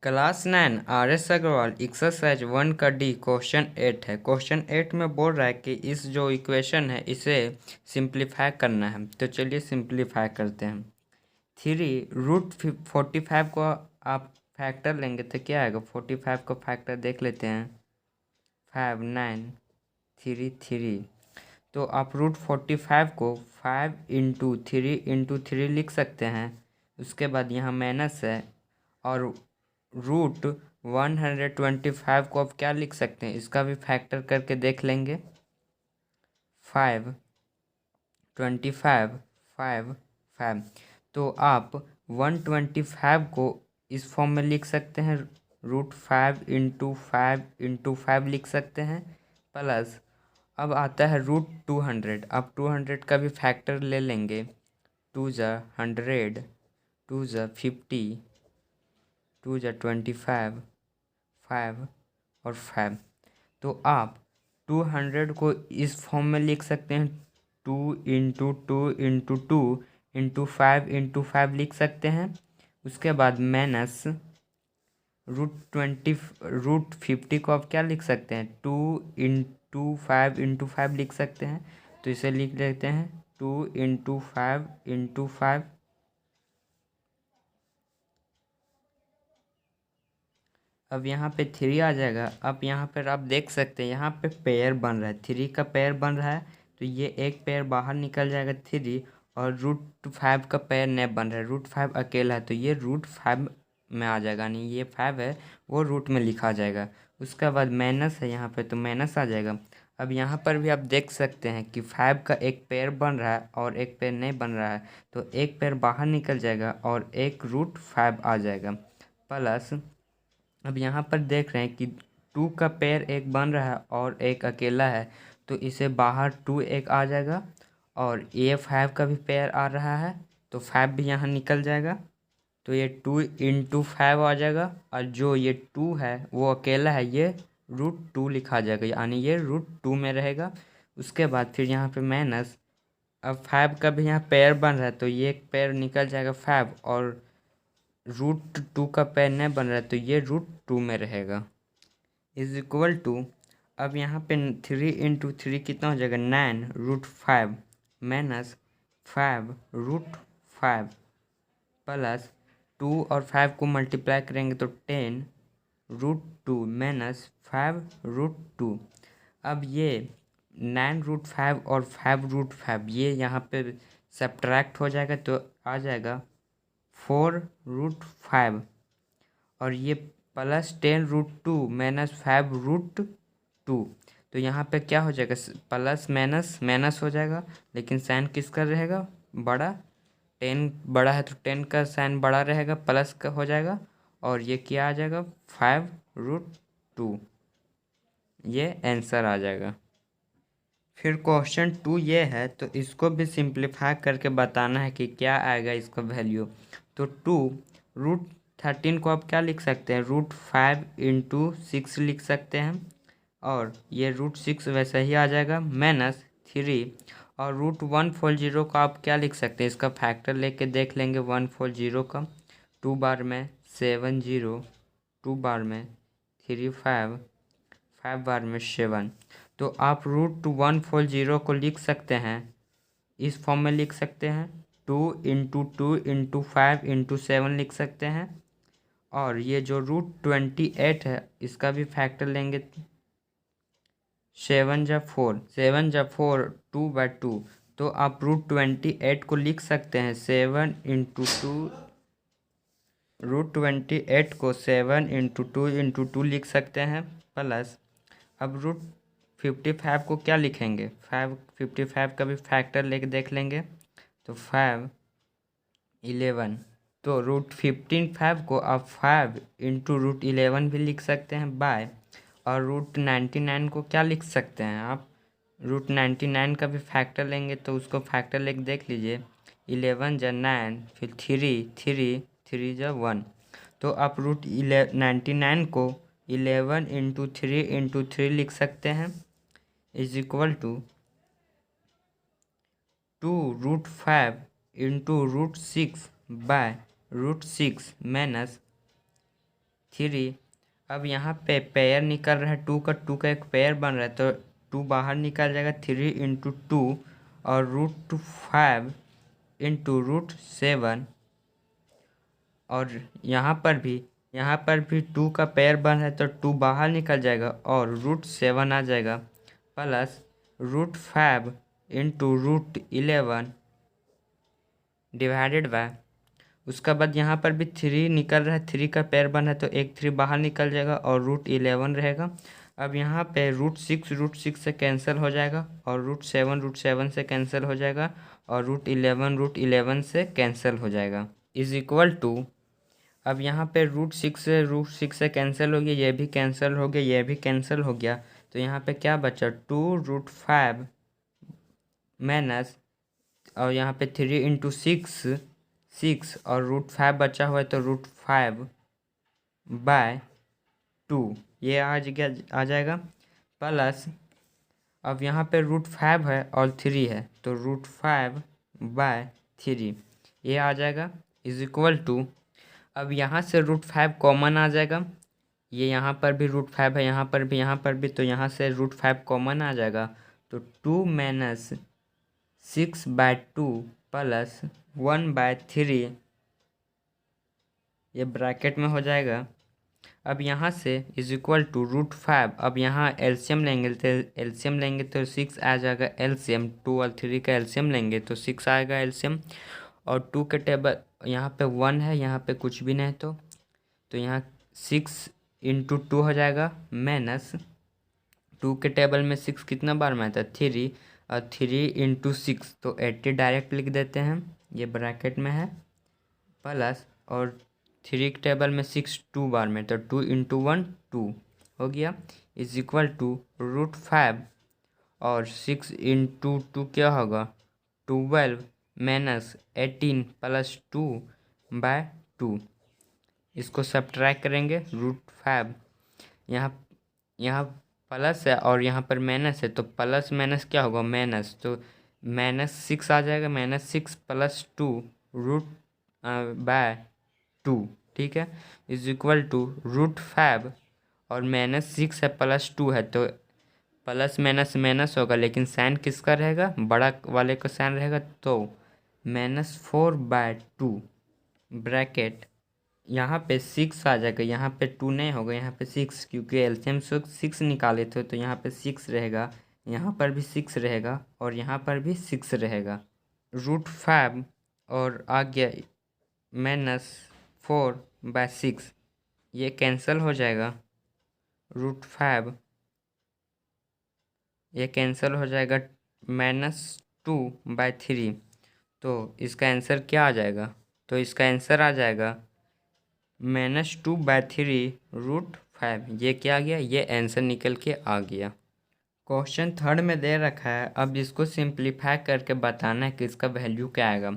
Class 9 RS Agarwal exercise 1 का D question 8 है। Question 8 में बोल रहा है कि इस जो इक्वेशन है इसे सिंप्लीफाई करना है। तो चलिए सिंप्लीफाई करते हैं। 3√45 को आप फैक्टर लेंगे तो क्या आएगा। 45 को फैक्टर देख लेते हैं। 5 9 3 3। तो आप √45 को 5 इंटू 3 लिख सकते हैं। उसके बाद यहाँ माइनस है और √125 को आप क्या लिख सकते हैं, इसका भी फैक्टर करके देख लेंगे। 5 25 5 5। तो आप 125 को इस फॉर्म में लिख सकते हैं। √5 लिख सकते हैं। प्लस अब आता है √200। अब 200 का भी फैक्टर ले लेंगे। 2 ज़ा 100, 2 ज़ा 50, 2 ज़ा 25, 5 और 5। तो आप 200 को इस फॉर्म में लिख सकते हैं। 2 × 2 × 2 × 5 लिख सकते हैं। उसके बाद माइनस √50 को आप क्या लिख सकते हैं। 2 × 5 लिख सकते हैं। तो इसे लिख लेते हैं 2 × 5 × 5। अब यहाँ पे 3 आ जाएगा। अब यहाँ पर आप देख सकते हैं यहाँ पे पेयर बन रहा है। 3 का पेयर बन रहा है तो ये एक पेयर बाहर निकल जाएगा 3, और √5 का पेयर नहीं बन रहा है। √5 अकेला है तो ये √5 में आ जाएगा, यानी ये 5 है वो रूट में लिखा जाएगा। उसके बाद माइनस है यहाँ पे तो माइनस आ जाएगा। अब यहाँ पर भी आप देख सकते हैं कि 5 का एक पेयर बन रहा है और एक पेयर नहीं बन रहा है, तो एक पेयर बाहर निकल जाएगा और एक √5 आ जाएगा। प्लस अब यहाँ पर देख रहे हैं कि 2 का पेयर एक बन रहा है और एक अकेला है, तो इसे बाहर 2 एक आ जाएगा और ये 5 का भी पेयर आ रहा है तो 5 भी यहाँ निकल जाएगा। तो ये 2 × 5 आ जाएगा, और जो ये 2 है वो अकेला है, ये √2 लिखा जाएगा, यानी ये √2 में रहेगा। उसके बाद फिर यहाँ पे माइनस, अब 5 का भी यहाँ पेयर बन रहा है तो ये एक पेयर निकल जाएगा 5, और √2 का पेयर नहीं बन रहा है तो ये √2 में रहेगा। इज इक्वल टू, अब यहाँ पे 3 × 3 कितना हो जाएगा 9 √5 माइनस 5 √5 प्लस 2 और 5 को मल्टीप्लाई करेंगे तो 10 √2 माइनस 5 √2। अब ये 9 √5 और 5 √5 ये यहाँ पे सब्ट्रैक्ट हो जाएगा तो आ जाएगा 4 √5, और ये प्लस 10 √2 माइनस 5 √2। तो यहाँ पे क्या हो जाएगा, प्लस माइनस माइनस हो जाएगा, लेकिन साइन किसका रहेगा, बड़ा। 10 बड़ा है तो 10 का साइन बड़ा रहेगा, प्लस का हो जाएगा, और ये क्या आ जाएगा 5 √2। ये आंसर आ जाएगा। फिर क्वेश्चन 2 ये है, तो इसको भी सिंप्लीफाई करके बताना है कि क्या आएगा इसका वैल्यू। तो 2 √13 को आप क्या लिख सकते हैं, √5 × 6 लिख सकते हैं, और ये √6 वैसे ही आ जाएगा, माइनस 3, और √140 को आप क्या लिख सकते हैं, इसका फैक्टर लेके देख लेंगे 140 का। 2 बार में 7 0, 2 बार में 3 5, 5 बार में 7। तो आप √140 को लिख सकते हैं, इस फॉर्म में लिख सकते हैं। 2 × 2 × 5 × 7 लिख सकते हैं, और ये जो √28 है इसका भी फैक्टर लेंगे। 7 × 4, 7 × 4 2/2। तो आप √28 को लिख सकते हैं 7 × 2, √28 को 7 × 2 × 2 लिख सकते हैं। प्लस अब √55 को क्या लिखेंगे, 55 का भी फैक्टर लेके देख लेंगे। तो 5 11, तो √15 को आप 5 × √11 भी लिख सकते हैं बाय, और √99 को क्या लिख सकते हैं आप, √99 का भी फैक्टर लेंगे तो उसको फैक्टर लेके देख लीजिए। 11 × 9, फिर 3 3 3 × 1। तो आप √99 को 11 × 3 × 3 लिख सकते हैं, is equal to 2 √5 × √6 by √6 minus 3। अब यहाँ पे पेयर निकल रहा है, 2 का एक पेयर बन रहा है, तो 2 बाहर निकल जाएगा, 3 इंटू 2 और √5 इंटू √7। और यहाँ पर भी 2 का पेयर बन रहा है, तो 2 बाहर निकल जाएगा और √7 आ जाएगा, प्लस √5 इंटू √11 डिवाइडेड बाय। उसका बाद यहाँ पर भी 3 निकल रहा है, 3 का पेयर बन है, तो एक 3 बाहर निकल जाएगा और √11 रहेगा। अब यहाँ पे √6 से कैंसिल हो जाएगा और √7 से कैंसिल हो जाएगा और √11 से कैंसिल हो जाएगा, इज इक्वल टू। अब यहाँ पे √6 से कैंसिल हो गया, ये भी कैंसिल हो गया, ये भी कैंसिल हो गया, तो यहाँ पे क्या बचा, 2√5 माइनस, और यहाँ पे 3 इंटू 6 और √5 बचा हुआ है, तो √5/2 ये आ जाएगा, प्लस अब यहाँ पे √5 है और 3 है, तो √5/3 ये आ जाएगा, इज इक्वल टू। अब यहाँ से √5 कॉमन आ जाएगा, ये यहाँ पर भी √5 है, यहाँ पर भी, तो यहाँ से √5 कॉमन आ जाएगा, तो 2 माइनस 6/2 प्लस 1/3 ये ब्रैकेट में हो जाएगा। अब यहाँ से इज इक्वल टू √5। अब यहाँ एलसीएम लेंगे तो 6 आ जाएगा एलसीएम, 2 और 3 का एलसीएम लेंगे तो 6 आएगा एलसीएम, और 2 के टेबल यहाँ पे 1 है, यहाँ पे कुछ भी नहीं, तो यहाँ 6 इंटू 2 हो जाएगा, माइनस 2 के टेबल में 6 कितना बार में आता है, 3, और 3 इंटू 6 तो 80 डायरेक्ट लिख देते हैं, ये ब्रैकेट में है, प्लस और 3 के टेबल में 6 2 बार में, तो 2 इंटू 1 2 हो गया, इज इक्वल टू √5 और 6 इंटू 2 क्या होगा, 12 माइनस 18 प्लस 2/2। इसको सब्ट्रैक्ट करेंगे, √5 यहाँ प्लस है और यहाँ पर माइनस है, तो प्लस माइनस क्या होगा, माइनस, तो -6 आ जाएगा, -6 प्लस 2 √/2, ठीक है, इज इक्वल टू √5 और -6 है प्लस 2 है, तो प्लस माइनस माइनस होगा, लेकिन साइन किसका रहेगा, बड़ा वाले का साइन रहेगा, तो -4/2 ब्रैकेट, यहाँ पे 6 आ जाएगा, यहाँ पे 2 नहीं होगा, यहाँ पे 6, क्योंकि एलसीएम 6 निकाले थे, तो यहाँ पे 6 रहेगा, यहाँ पर भी 6 रहेगा और यहाँ पर भी 6 रहेगा, √5 और आ गया -4/6, ये कैंसिल हो जाएगा, √5 ये कैंसिल हो जाएगा, -2/3, तो इसका आंसर क्या आ जाएगा, तो इसका आंसर आ जाएगा -2/3 √5। ये क्या आ गया, ये आंसर निकल के आ गया। क्वेश्चन 3 में दे रखा है, अब इसको सिंप्लीफाई करके बताना है कि इसका वैल्यू क्या आएगा।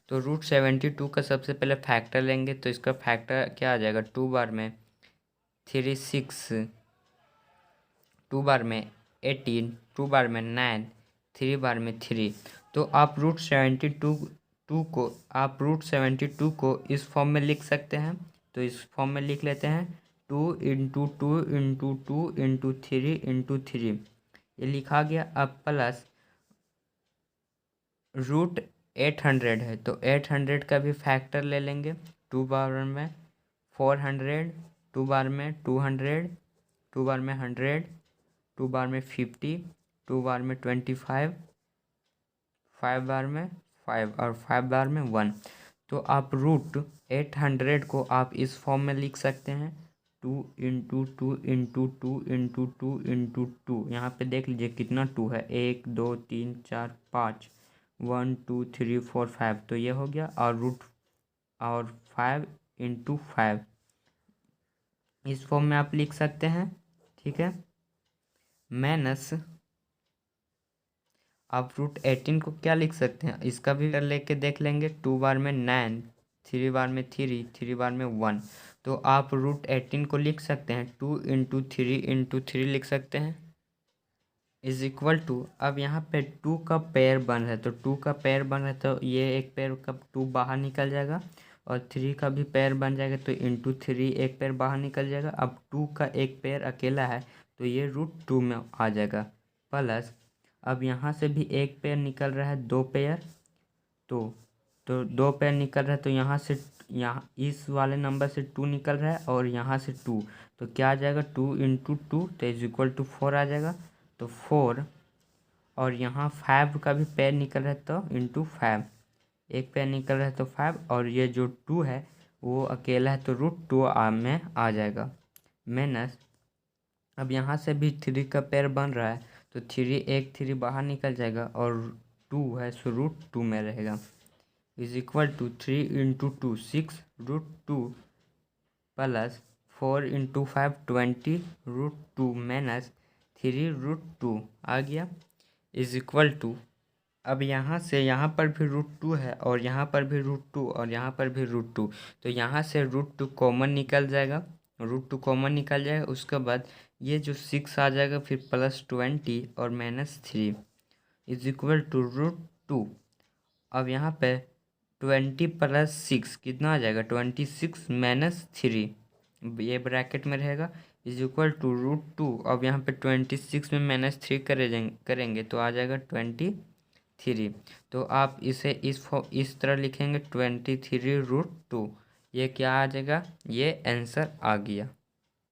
तो √72 का सबसे पहले फैक्टर लेंगे, तो इसका फैक्टर क्या आ जाएगा, 2 बार में 3 6, 2 बार में 18, 2 बार में 9, 3 बार में 3। तो आप √72 को इस फॉर्म में लिख सकते हैं, तो इस फॉर्म में लिख लेते हैं, 2 इंटू 2 इंटू 2 इंटू 3 इंटू 3, ये लिखा गया। अब प्लस √800 है, तो 800 का भी फैक्टर ले लेंगे, 2 बार में 400, 2 बार में 200, 2 बार में 100, 2 बार में 50, 2 बार में 25, 5 बार में 5 और 5 बार में 1। तो आप √800 को आप इस फॉर्म में लिख सकते हैं, 2 इंटू 2 इंटू 2 इंटू 2 इंटू 2, यहाँ पे देख लीजिए कितना 2 है, 1 2 3 4 5, 1 2 3 4 5, तो ये हो गया, और 5 इंटू 5 इस फॉर्म में आप लिख सकते हैं, ठीक है, माइनस आप √18 को क्या लिख सकते हैं, इसका भी लेके देख लेंगे, 2 बार में 9, 3 बार में 3, 3 बार में 1, तो आप √18 को लिख सकते हैं, 2 इंटू 3 इंटू 3 लिख सकते हैं, इज इक्वल टू। अब यहाँ पे 2 का पेयर बन रहा है, तो 2 का पेयर बन रहा है, तो ये एक पेयर का 2 बाहर निकल जाएगा, और 3 का भी पेयर बन जाएगा, तो इंटू 3 एक पेयर बाहर निकल जाएगा। अब 2 का एक पेयर अकेला है तो ये √2 में आ जाएगा। प्लस अब यहाँ से भी एक पेयर निकल रहा है, 2 पेयर, तो 2 पेयर निकल रहा है, तो यहाँ से यहाँ इस वाले नंबर से 2 निकल रहा है और यहाँ से 2, तो क्या आ जाएगा 2 इंटू 2 तो = 4 आ जाएगा। तो 4 और यहाँ 5 का भी पेयर निकल रहा है तो इंटू 5, एक पेयर निकल रहा है तो 5, और ये जो 2 है वो अकेला है तो √2 में आ जाएगा। माइनस अब यहाँ से भी 3 का पेयर बन रहा है तो 3 बाहर निकल जाएगा और 2 है सो √2 में रहेगा। = 3 इंटू 2 6 √2 प्लस 4 इंटू 5 20 √2 माइनस 3 √2 आ गया। = अब यहाँ से यहाँ पर भी √2 है और यहाँ पर भी √2 और यहाँ पर भी √2, तो यहाँ से √2 कॉमन निकल जाएगा, √2 कॉमन निकल जाएगा। उसके बाद ये जो 6 आ जाएगा, फिर प्लस 20 और -3 = √2। अब यहाँ पे 20 + 6 कितना आ जाएगा 26 - 3, ये ब्रैकेट में रहेगा, = √2। अब यहाँ पे 26 में -3 करेंगे तो आ जाएगा 23। तो आप इसे इस तरह लिखेंगे 23 √2, ये क्या आ जाएगा, ये आंसर आ गया।